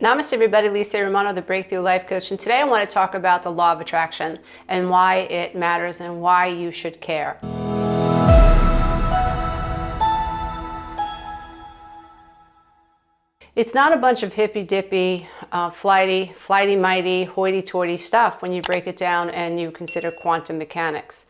Namaste everybody, Lisa Romano, the Breakthrough Life Coach, and today I want to talk about the law of attraction and why it matters and why you should care. It's not a bunch of hippy-dippy, flighty-mighty, hoity-toity stuff when you break it down and you consider quantum mechanics.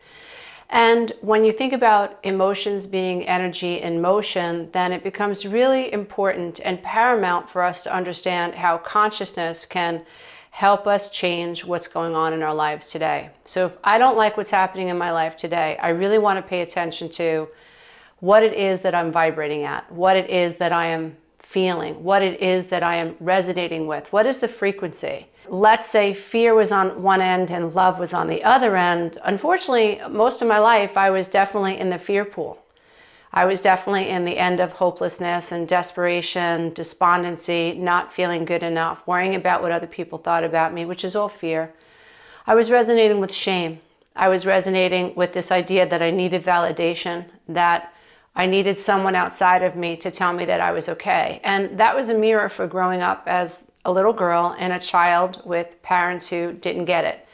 And when you think about emotions being energy in motion, then it becomes really important and paramount for us to understand how consciousness can help us change what's going on in our lives today. So if I don't like what's happening in my life today, I really want to pay attention to what it is that I'm vibrating at, what it is that I am feeling, what it is that I am resonating with, what is the frequency. Let's say fear was on one end and love was on the other end. Unfortunately, most of my life, I was definitely in the fear pool. I was definitely in the end of hopelessness and desperation, despondency, not feeling good enough, worrying about what other people thought about me, which is all fear. I was resonating with shame. I was resonating with this idea that I needed validation, that I needed someone outside of me to tell me that I was okay. And that was a mirror for growing up as a little girl and a child with parents who didn't get it.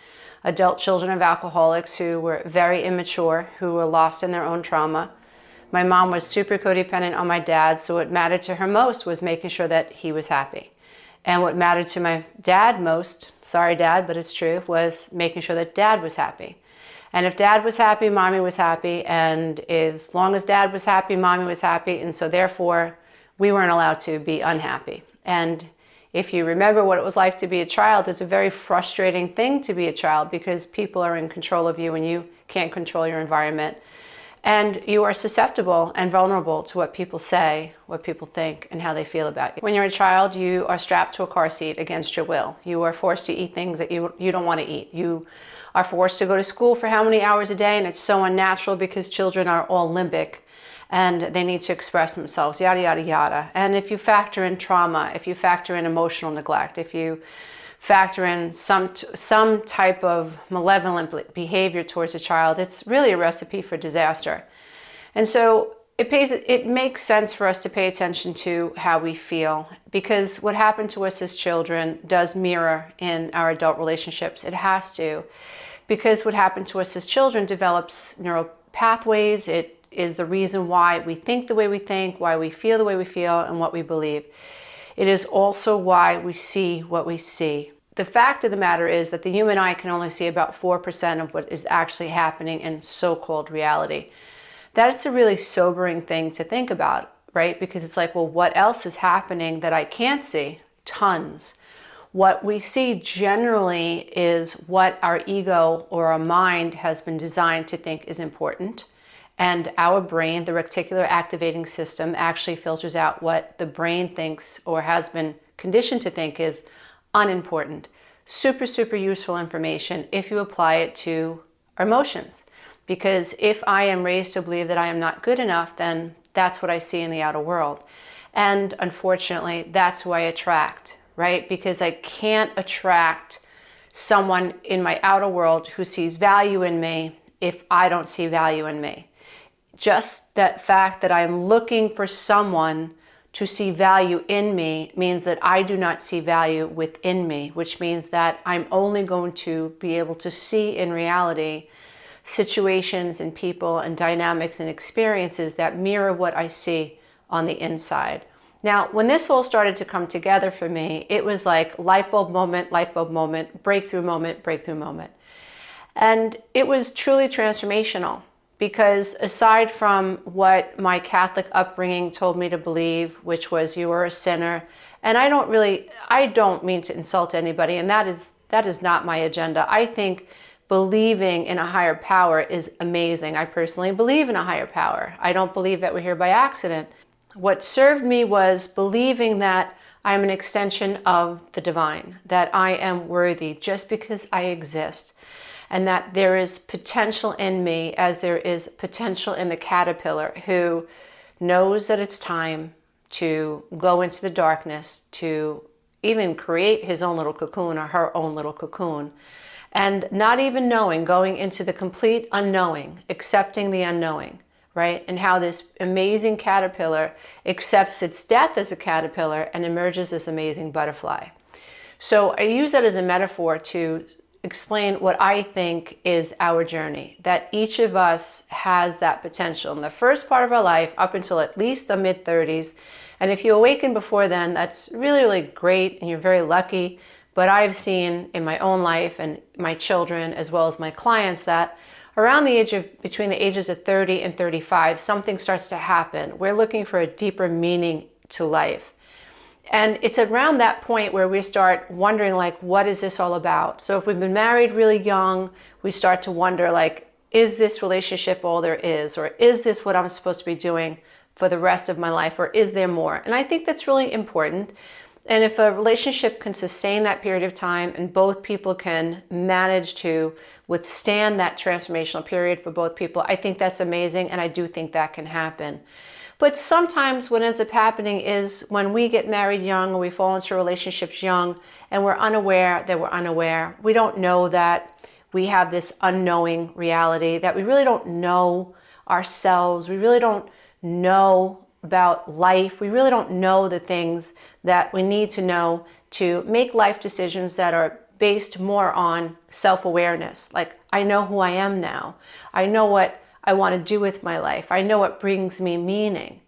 Adult children of alcoholics who were very immature, who were lost in their own trauma. My mom was super codependent on my dad, so what mattered to her most was making sure that he was happy. And what mattered to my dad most, sorry dad, but it's true, was making sure that dad was happy. And if dad was happy, mommy was happy. And as long as dad was happy, mommy was happy. And so therefore, we weren't allowed to be unhappy. And if you remember what it was like to be a child, it's a very frustrating thing to be a child because people are in control of you and you can't control your environment. And you are susceptible and vulnerable to what people say, what people think, and how they feel about you. When you're a child, you are strapped to a car seat against your will. You are forced to eat things that you don't want to eat. You are forced to go to school for how many hours a day, and it's so unnatural because children are all limbic and they need to express themselves, yada, yada, yada. And if you factor in trauma, if you factor in emotional neglect, if you factor in some type of malevolent behavior towards a child, it's really a recipe for disaster. And so it makes sense for us to pay attention to how we feel, because what happened to us as children does mirror in our adult relationships. It has to, because what happened to us as children develops neural pathways. It is the reason why we think the way we think, why we feel the way we feel, and what we believe. It is also why we see what we see. The fact of the matter is that the human eye can only see about 4% of what is actually happening in so-called reality. That's a really sobering thing to think about, right? Because it's like, well, what else is happening that I can't see? Tons. What we see generally is what our ego or our mind has been designed to think is important. And our brain, the reticular activating system, actually filters out what the brain thinks or has been conditioned to think is unimportant. Super, super useful information if you apply it to our emotions. Because if I am raised to believe that I am not good enough, then that's what I see in the outer world. And unfortunately, that's who I attract, right? Because I can't attract someone in my outer world who sees value in me if I don't see value in me. Just that fact that I'm looking for someone to see value in me means that I do not see value within me, which means that I'm only going to be able to see in reality situations and people and dynamics and experiences that mirror what I see on the inside. Now, when this all started to come together for me, it was like light bulb moment, breakthrough moment, breakthrough moment. And it was truly transformational. Because aside from what my Catholic upbringing told me to believe, which was you are a sinner, and I don't mean to insult anybody, and that is not my agenda. I think believing in a higher power is amazing. I personally believe in a higher power. I don't believe that we're here by accident. What served me was believing that I'm an extension of the divine, that I am worthy just because I exist. And that there is potential in me as there is potential in the caterpillar who knows that it's time to go into the darkness, to even create his own little cocoon or her own little cocoon. And not even knowing, going into the complete unknowing, accepting the unknowing, right? And how this amazing caterpillar accepts its death as a caterpillar and emerges this amazing butterfly. So I use that as a metaphor to explain what I think is our journey, that each of us has that potential in the first part of our life up until at least the mid-30s. And if you awaken before then, that's really, really great and you're very lucky. But I've seen in my own life and my children as well as my clients that around the age of, between the ages of 30 and 35, something starts to happen. We're looking for a deeper meaning to life. And it's around that point where we start wondering, like, what is this all about? So if we've been married really young, we start to wonder, like, is this relationship all there is? Or is this what I'm supposed to be doing for the rest of my life? Or is there more? And I think that's really important. And if a relationship can sustain that period of time and both people can manage to withstand that transformational period for both people, I think that's amazing. And I do think that can happen. But sometimes what ends up happening is when we get married young or we fall into relationships young and we're unaware that we're unaware, we don't know that we have this unknowing reality, that we really don't know ourselves, we really don't know about life, we really don't know the things that we need to know to make life decisions that are based more on self-awareness. Like, I know who I am now. I know what I want to do with my life. I know what brings me meaning,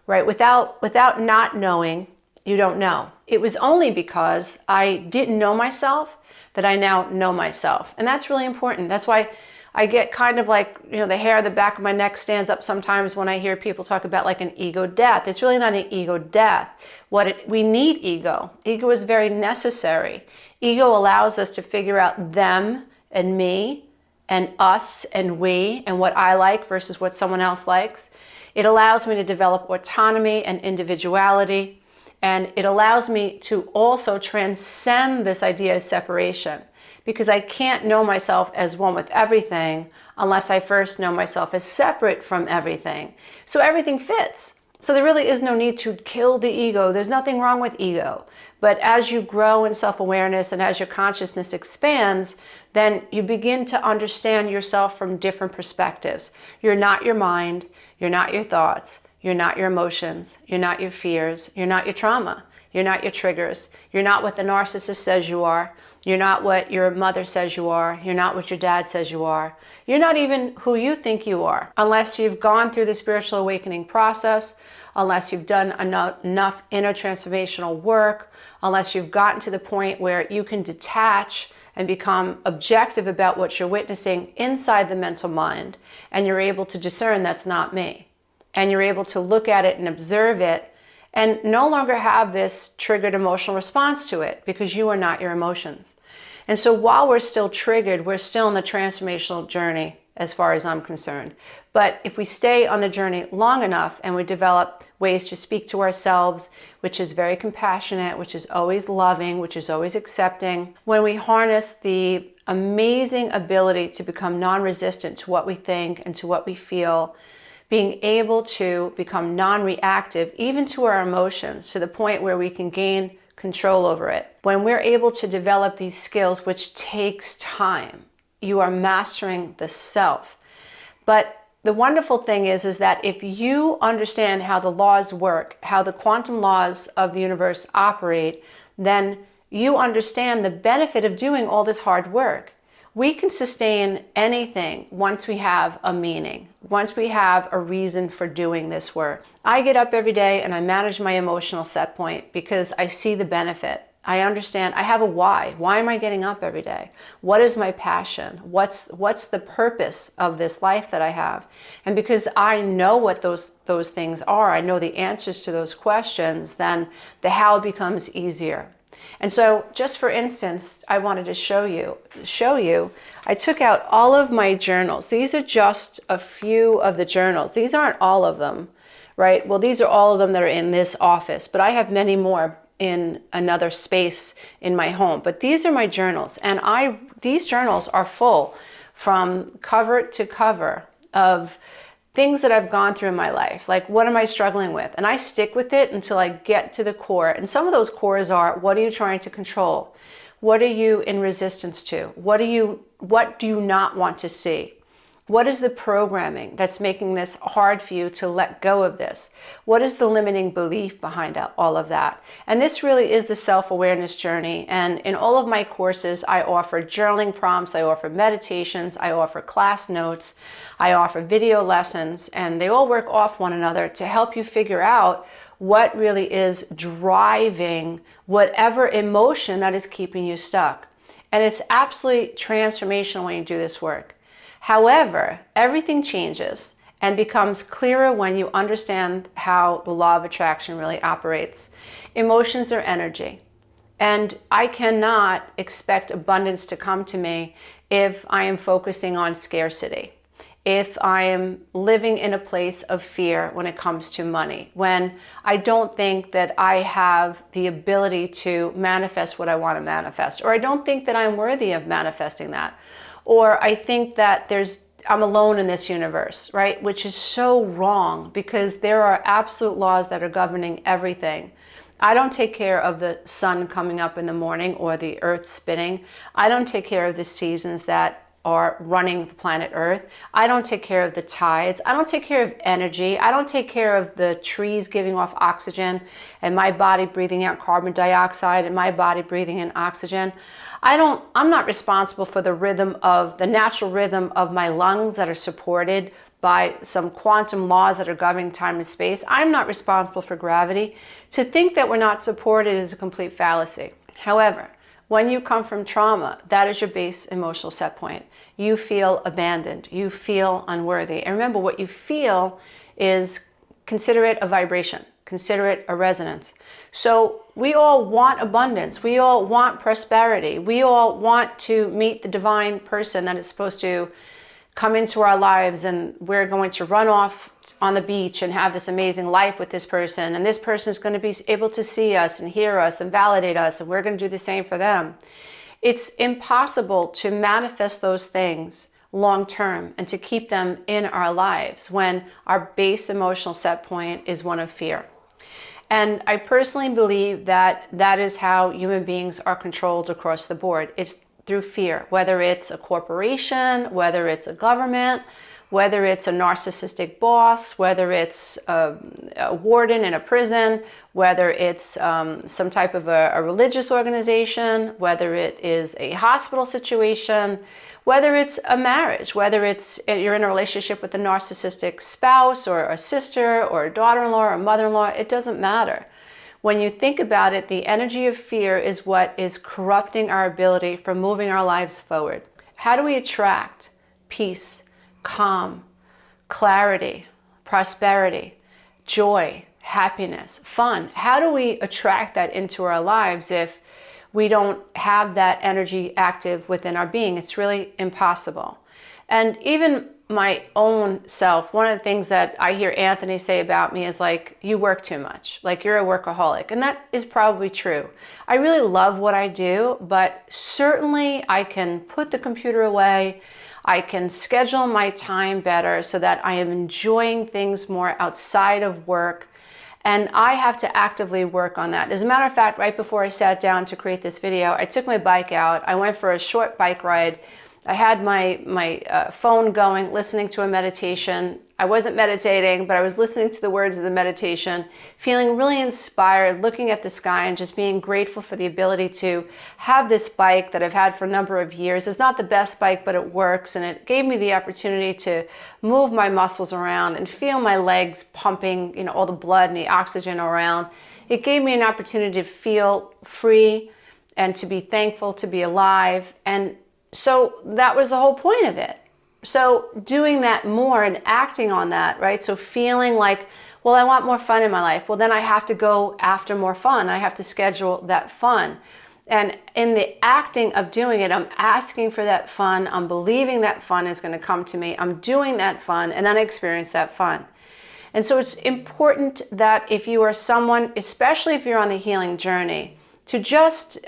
right? Without not knowing, you don't know. It was only because I didn't know myself that I now know myself. And that's really important. That's why I get kind of like, the hair at the back of my neck stands up sometimes when I hear people talk about like an ego death. It's really not an ego death. We need ego. Ego is very necessary. Ego allows us to figure out them and me and us and we and what I like versus what someone else likes. It allows me to develop autonomy and individuality. And it allows me to also transcend this idea of separation, because I can't know myself as one with everything unless I first know myself as separate from everything. So everything fits. So there really is no need to kill the ego. There's nothing wrong with ego. But as you grow in self-awareness and as your consciousness expands, then you begin to understand yourself from different perspectives. You're not your mind. You're not your thoughts. You're not your emotions. You're not your fears. You're not your trauma. You're not your triggers. You're not what the narcissist says you are. You're not what your mother says you are. You're not what your dad says you are. You're not even who you think you are, unless you've gone through the spiritual awakening process, unless you've done enough inner transformational work, unless you've gotten to the point where you can detach and become objective about what you're witnessing inside the mental mind, and you're able to discern that's not me. And you're able to look at it and observe it and no longer have this triggered emotional response to it, because you are not your emotions. And so while we're still triggered, we're still in the transformational journey as far as I'm concerned. But if we stay on the journey long enough and we develop ways to speak to ourselves, which is very compassionate, which is always loving, which is always accepting, when we harness the amazing ability to become non-resistant to what we think and to what we feel, being able to become non-reactive even to our emotions, to the point where we can gain control over it. When we're able to develop these skills, which takes time, you are mastering the self. But the wonderful thing is that if you understand how the laws work, how the quantum laws of the universe operate, then you understand the benefit of doing all this hard work. We can sustain anything once we have a meaning, once we have a reason for doing this work. I get up every day and I manage my emotional set point because I see the benefit. I understand I have a why. Why am I getting up every day? What is my passion? What's the purpose of this life that I have? And because I know what those things are, I know the answers to those questions, then the how becomes easier. And so just for instance, I wanted to show you, I took out all of my journals. These are just a few of the journals. These aren't all of them, right? Well, these are all of them that are in this office, but I have many more in another space in my home. But these are my journals, and these journals are full from cover to cover of things that I've gone through in my life. Like, what am I struggling with? And I stick with it until I get to the core. And some of those cores are, what are you trying to control? What are you in resistance to? What do you not want to see? What is the programming that's making this hard for you to let go of this? What is the limiting belief behind all of that? And this really is the self-awareness journey. And in all of my courses, I offer journaling prompts, I offer meditations, I offer class notes, I offer video lessons, and they all work off one another to help you figure out what really is driving whatever emotion that is keeping you stuck. And it's absolutely transformational when you do this work. However, everything changes and becomes clearer when you understand how the law of attraction really operates. Emotions are energy, and I cannot expect abundance to come to me if I am focusing on scarcity, if I am living in a place of fear when it comes to money, when I don't think that I have the ability to manifest what I want to manifest, or I don't think that I'm worthy of manifesting that. Or I think that I'm alone in this universe, right? Which is so wrong, because there are absolute laws that are governing everything. I don't take care of the sun coming up in the morning or the earth spinning. I don't take care of the seasons that are running the planet Earth. I don't take care of the tides. I don't take care of energy. I don't take care of the trees giving off oxygen and my body breathing out carbon dioxide and my body breathing in oxygen. I'm not responsible for the natural rhythm of my lungs that are supported by some quantum laws that are governing time and space. I'm not responsible for gravity. To think that we're not supported is a complete fallacy. However, when you come from trauma, that is your base emotional set point. You feel abandoned. You feel unworthy. And remember, what you feel is, consider it a vibration. Consider it a resonance. So we all want abundance. We all want prosperity. We all want to meet the divine person that is supposed to come into our lives, and we're going to run off on the beach and have this amazing life with this person, and this person is going to be able to see us and hear us and validate us, and we're going to do the same for them. It's impossible to manifest those things long term and to keep them in our lives when our base emotional set point is one of fear. And I personally believe that that is how human beings are controlled across the board. It's through fear, whether it's a corporation, whether it's a government, whether it's a narcissistic boss, whether it's a warden in a prison, whether it's some type of a religious organization, whether it is a hospital situation, whether it's a marriage, whether it's you're in a relationship with a narcissistic spouse or a sister or a daughter-in-law or a mother-in-law, it doesn't matter. When you think about it, the energy of fear is what is corrupting our ability for moving our lives forward. How do we attract peace, calm, clarity, prosperity, joy, happiness, fun? How do we attract that into our lives if we don't have that energy active within our being? It's really impossible. And even my own self, one of the things that I hear Anthony say about me is like, you work too much, like you're a workaholic. And that is probably true. I really love what I do, but certainly I can put the computer away. I can schedule my time better so that I am enjoying things more outside of work. And I have to actively work on that. As a matter of fact, right before I sat down to create this video, I took my bike out. I went for a short bike ride. I had my phone going, listening to a meditation. I wasn't meditating, but I was listening to the words of the meditation, feeling really inspired, looking at the sky and just being grateful for the ability to have this bike that I've had for a number of years. It's not the best bike, but it works. And it gave me the opportunity to move my muscles around and feel my legs pumping, all the blood and the oxygen around. It gave me an opportunity to feel free and to be thankful to be alive. And so that was the whole point of it. So doing that more and acting on that, right? So feeling like, well, I want more fun in my life. Well, then I have to go after more fun. I have to schedule that fun. And in the acting of doing it, I'm asking for that fun. I'm believing that fun is going to come to me. I'm doing that fun, and then I experience that fun. And so it's important that if you are someone, especially if you're on the healing journey, to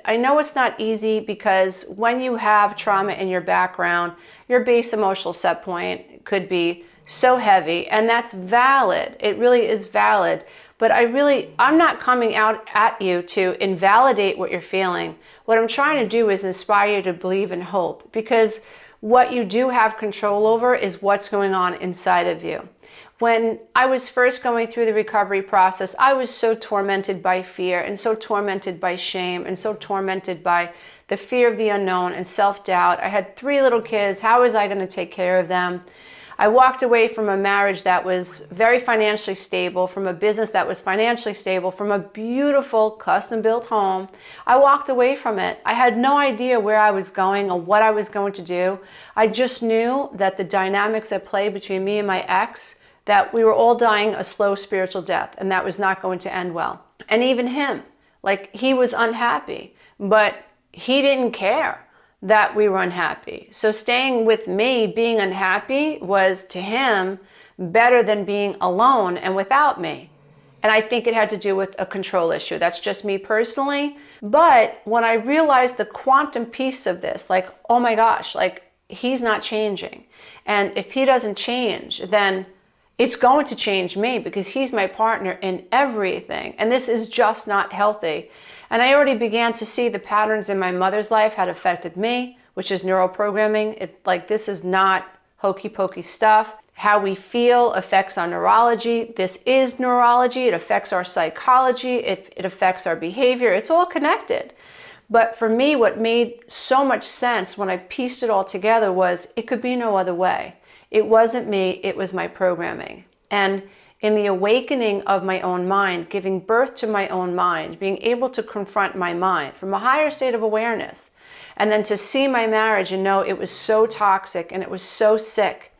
I know it's not easy, because when you have trauma in your background, your base emotional set point could be so heavy, and that's valid. It really is valid. But I'm not coming out at you to invalidate what you're feeling. What I'm trying to do is inspire you to believe in hope, because What you do have control over is what's going on inside of you. When I was first going through the recovery process, I was so tormented by fear and so tormented by shame and so tormented by the fear of the unknown and self-doubt. I had 3 little kids. How was I going to take care of them? I walked away from a marriage that was very financially stable, from a business that was financially stable, from a beautiful custom-built home. I walked away from it. I had no idea where I was going or what I was going to do. I just knew that the dynamics at play between me and my ex, that we were all dying a slow spiritual death, and that was not going to end well. And even him, like, he was unhappy, but he didn't care that we were unhappy. So staying with me, being unhappy, was to him better than being alone and without me. And I think it had to do with a control issue. That's just me personally. But when I realized the quantum piece of this, like, oh my gosh, like, he's not changing. And if he doesn't change, then it's going to change me, because he's my partner in everything. And this is just not healthy. And I already began to see the patterns in my mother's life had affected me, which is neuroprogramming. This is not hokey pokey stuff. How we feel affects our neurology. This is neurology. It affects our psychology. It affects our behavior. It's all connected. But for me, what made so much sense when I pieced it all together was it could be no other way. It wasn't me, it was my programming. And in the awakening of my own mind, giving birth to my own mind, being able to confront my mind from a higher state of awareness, and then to see my marriage and know it was so toxic and it was so sick,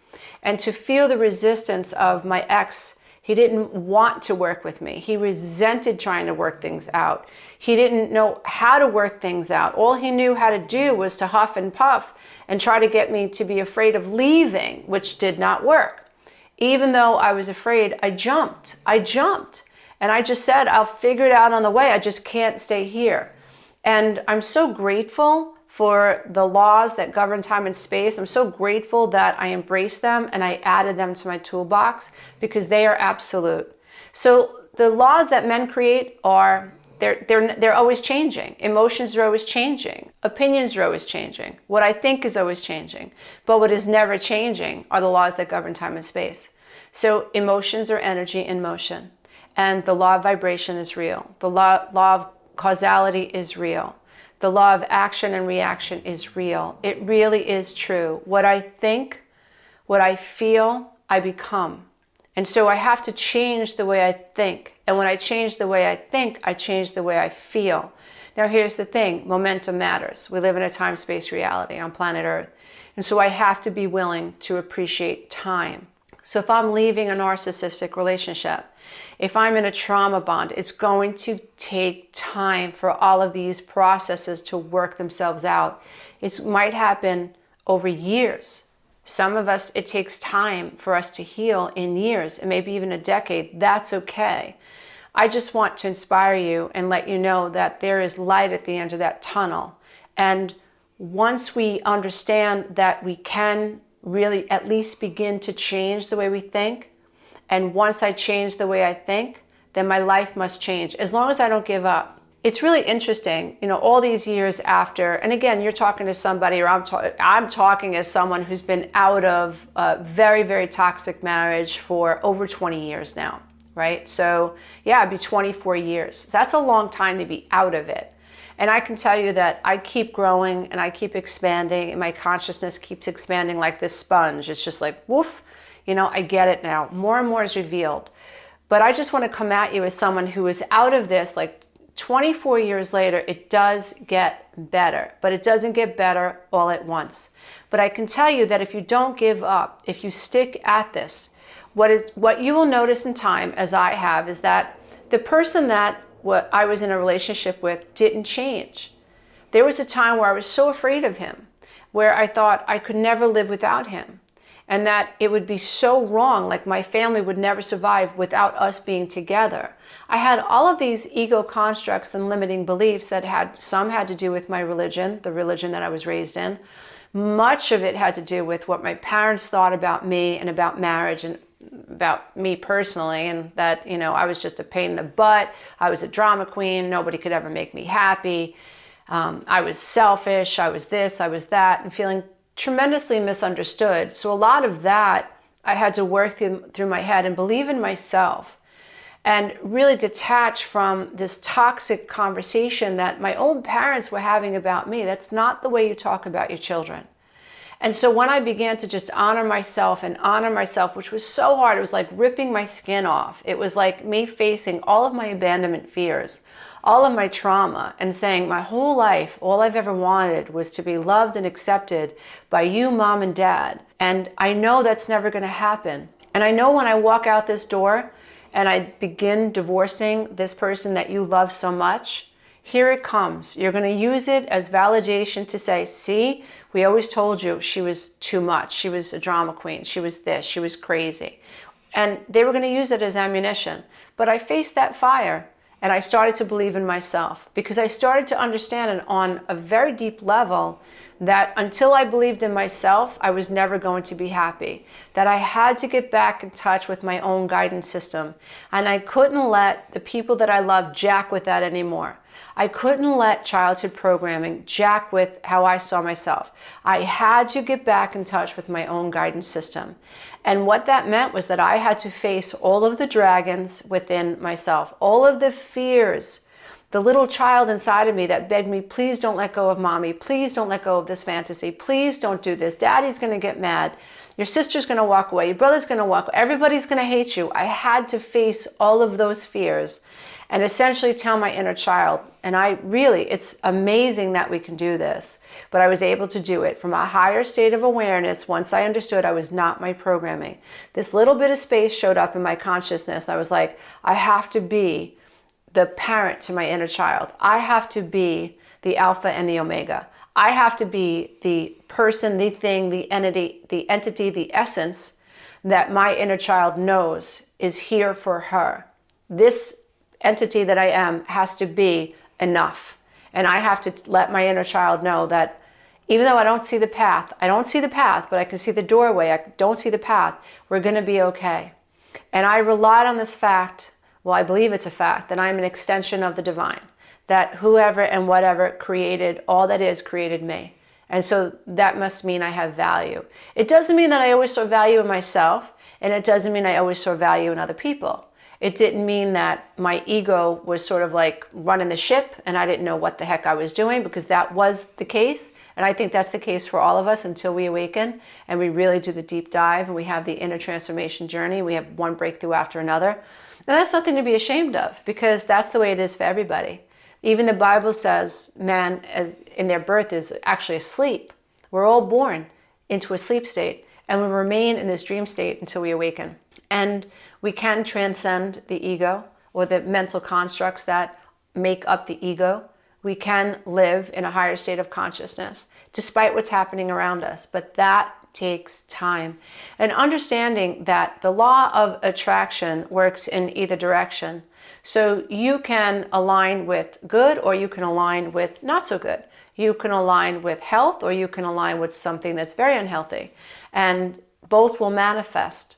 and to feel the resistance of my ex. He didn't want to work with me. He resented trying to work things out. He didn't know how to work things out. All he knew how to do was to huff and puff and try to get me to be afraid of leaving, which did not work. Even though I was afraid, I jumped. And I just said, I'll figure it out on the way. I just can't stay here. And I'm so grateful for the laws that govern time and space. I'm so grateful that I embraced them and I added them to my toolbox, because they are absolute. So the laws that men create are, they're always changing. Emotions are always changing. Opinions are always changing. What I think is always changing. But what is never changing are the laws that govern time and space. So emotions are energy in motion. And the law of vibration is real. The law of causality is real. The law of action and reaction is real. It really is true. What I think, what I feel, I become. And so I have to change the way I think. And when I change the way I think, I change the way I feel. Now here's the thing, momentum matters. We live in a time-space reality on planet Earth. And so I have to be willing to appreciate time. So if I'm leaving a narcissistic relationship, if I'm in a trauma bond, it's going to take time for all of these processes to work themselves out. It might happen over years. Some of us, it takes time for us to heal in years, and maybe even a decade. That's okay. I just want to inspire you and let you know that there is light at the end of that tunnel. And once we understand that we can really at least begin to change the way we think, and once I change the way I think, then my life must change, as long as I don't give up. It's really interesting, all these years after, and again, you're talking to somebody, or I'm talking as someone who's been out of a very, very toxic marriage for over 20 years now, right? So yeah, it'd be 24 years. That's a long time to be out of it. And I can tell you that I keep growing and I keep expanding, and my consciousness keeps expanding like this sponge. It's just like, woof, I get it now. More and more is revealed. But I just want to come at you as someone who is out of this, like 24 years later, it does get better, but it doesn't get better all at once. But I can tell you that if you don't give up, if you stick at this, what you will notice in time, as I have, is that the person that I was in a relationship with didn't change. There was a time where I was so afraid of him, where I thought I could never live without him, and that it would be so wrong, like my family would never survive without us being together. I had all of these ego constructs and limiting beliefs that some had to do with my religion, the religion that I was raised in. Much of it had to do with what my parents thought about me and about marriage and about me personally, and that, I was just a pain in the butt. I was a drama queen. Nobody could ever make me happy. I was selfish. I was this, I was that, and feeling tremendously misunderstood. So a lot of that I had to work through my head and believe in myself and really detach from this toxic conversation that my own parents were having about me. That's not the way you talk about your children. And so when I began to just honor myself, which was so hard, it was like ripping my skin off. It was like me facing all of my abandonment fears, all of my trauma, and saying my whole life, all I've ever wanted was to be loved and accepted by you, mom and dad. And I know that's never going to happen. And I know when I walk out this door and I begin divorcing this person that you love so much, here it comes. You're going to use it as validation to say, see, we always told you she was too much. She was a drama queen. She was this. She was crazy. And they were going to use it as ammunition. But I faced that fire and I started to believe in myself because I started to understand on a very deep level that until I believed in myself, I was never going to be happy. That I had to get back in touch with my own guidance system. And I couldn't let the people that I loved jack with that anymore. I couldn't let childhood programming jack with how I saw myself. I had to get back in touch with my own guidance system. And what that meant was that I had to face all of the dragons within myself, all of the fears, the little child inside of me that begged me, please don't let go of mommy. Please don't let go of this fantasy. Please don't do this. Daddy's going to get mad. Your sister's going to walk away. Your brother's going to walk away. Everybody's going to hate you. I had to face all of those fears and essentially tell my inner child. And it's amazing that we can do this, but I was able to do it from a higher state of awareness once I understood I was not my programming. This little bit of space showed up in my consciousness. I was like, I have to be the parent to my inner child. I have to be the alpha and the omega. I have to be the person, the thing, the entity, the essence that my inner child knows is here for her. This entity that I am has to be enough. And I have to let my inner child know that even though I don't see the path, but I can see the doorway, I don't see the path, we're going to be okay. And I relied on this fact, well, I believe it's a fact, that I'm an extension of the divine, that whoever and whatever created all that is created me. And so that must mean I have value. It doesn't mean that I always saw value in myself, and it doesn't mean I always saw value in other people. It didn't mean that my ego was sort of like running the ship and I didn't know what the heck I was doing, because that was the case. And I think that's the case for all of us until we awaken and we really do the deep dive and we have the inner transformation journey. We have one breakthrough after another. And that's nothing to be ashamed of, because that's the way it is for everybody. Even the Bible says man in their birth is actually asleep. We're all born into a sleep state and we remain in this dream state until we awaken. And we can transcend the ego or the mental constructs that make up the ego. We can live in a higher state of consciousness despite what's happening around us. But that takes time. And understanding that the law of attraction works in either direction. So you can align with good or you can align with not so good. You can align with health or you can align with something that's very unhealthy. And both will manifest.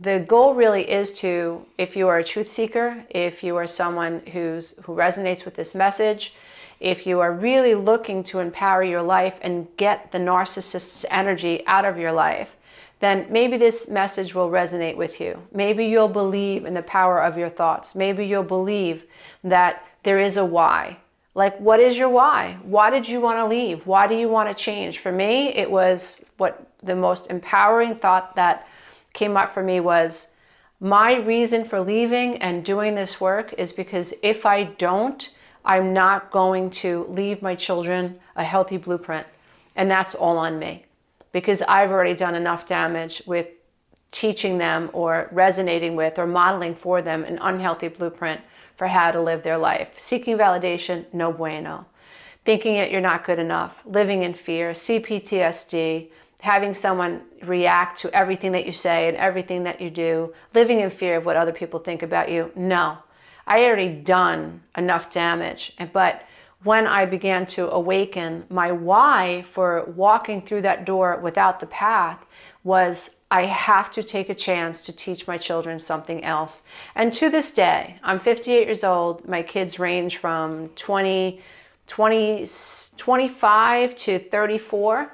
The goal really is to, if you are a truth seeker, if you are someone who resonates with this message, if you are really looking to empower your life and get the narcissist's energy out of your life, then maybe this message will resonate with you. Maybe you'll believe in the power of your thoughts. Maybe you'll believe that there is a why. Like, what is your why? Why did you want to leave? Why do you want to change? For me, it was the most empowering thought that came up for me was, my reason for leaving and doing this work is because if I don't, I'm not going to leave my children a healthy blueprint. And that's all on me, because I've already done enough damage with teaching them or resonating with or modeling for them an unhealthy blueprint for how to live their life. Seeking validation, no bueno. Thinking that you're not good enough, living in fear, CPTSD, having someone react to everything that you say and everything that you do, living in fear of what other people think about you. No, I already done enough damage. But when I began to awaken, my why for walking through that door without the path was, I have to take a chance to teach my children something else. And to this day, I'm 58 years old. My kids range from 25 to 34.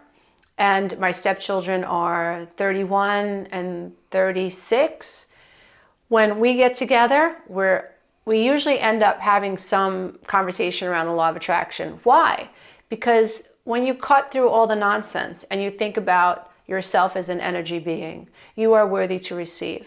and my stepchildren are 31 and 36. When we get together, we usually end up having some conversation around the law of attraction. Why? Because when you cut through all the nonsense and you think about yourself as an energy being, you are worthy to receive.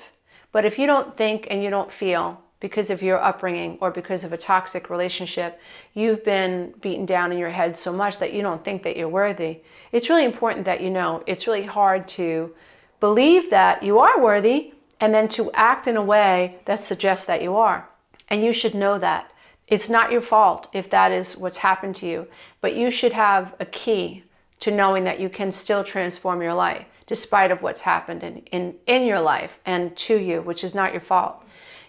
But if you don't think and you don't feel, because of your upbringing or because of a toxic relationship, you've been beaten down in your head so much that you don't think that you're worthy, it's really important that you know it's really hard to believe that you are worthy and then to act in a way that suggests that you are. And you should know that. It's not your fault if that is what's happened to you, but you should have a key to knowing that you can still transform your life despite of what's happened in your life and to you, which is not your fault.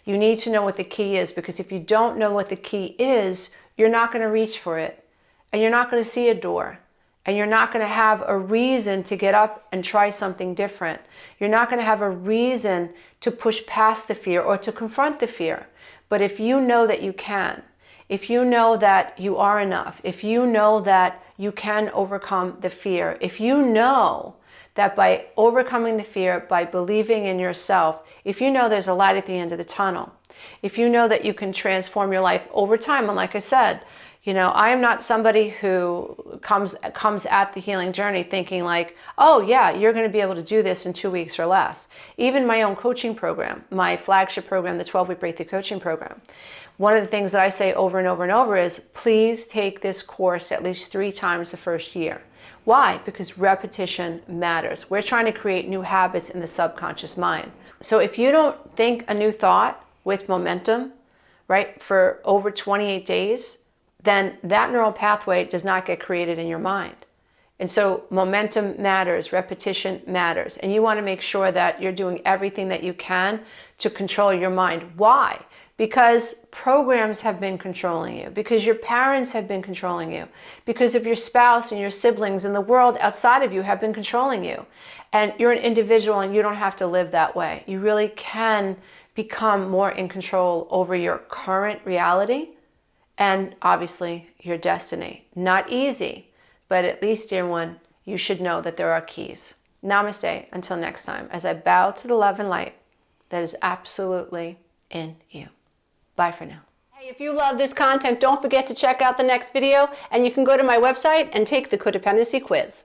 You need to know what the key is, because if you don't know what the key is, you're not going to reach for it, and you're not going to see a door, and you're not going to have a reason to get up and try something different. You're not going to have a reason to push past the fear or to confront the fear. But if you know that you can, if you know that you are enough, if you know that you can overcome the fear, if you know that by overcoming the fear, by believing in yourself, if you know there's a light at the end of the tunnel, if you know that you can transform your life over time, and like I said, you know, I am not somebody who comes at the healing journey thinking like, oh yeah, you're going to be able to do this in 2 weeks or less. Even my own coaching program, my flagship program, the 12-week Breakthrough Coaching Program, one of the things that I say over and over and over is, please take this course at least 3 times the first year. Why? Because repetition matters. We're trying to create new habits in the subconscious mind. So if you don't think a new thought with momentum, right, for over 28 days, then that neural pathway does not get created in your mind. And so momentum matters, repetition matters. And you want to make sure that you're doing everything that you can to control your mind. Why? Because programs have been controlling you, because your parents have been controlling you, because of your spouse and your siblings and the world outside of you have been controlling you. And you're an individual and you don't have to live that way. You really can become more in control over your current reality and obviously your destiny. Not easy, but at least, dear one, you should know that there are keys. Namaste until next time, as I bow to the love and light that is absolutely in you. Bye for now. Hey, if you love this content, don't forget to check out the next video, and you can go to my website and take the codependency quiz.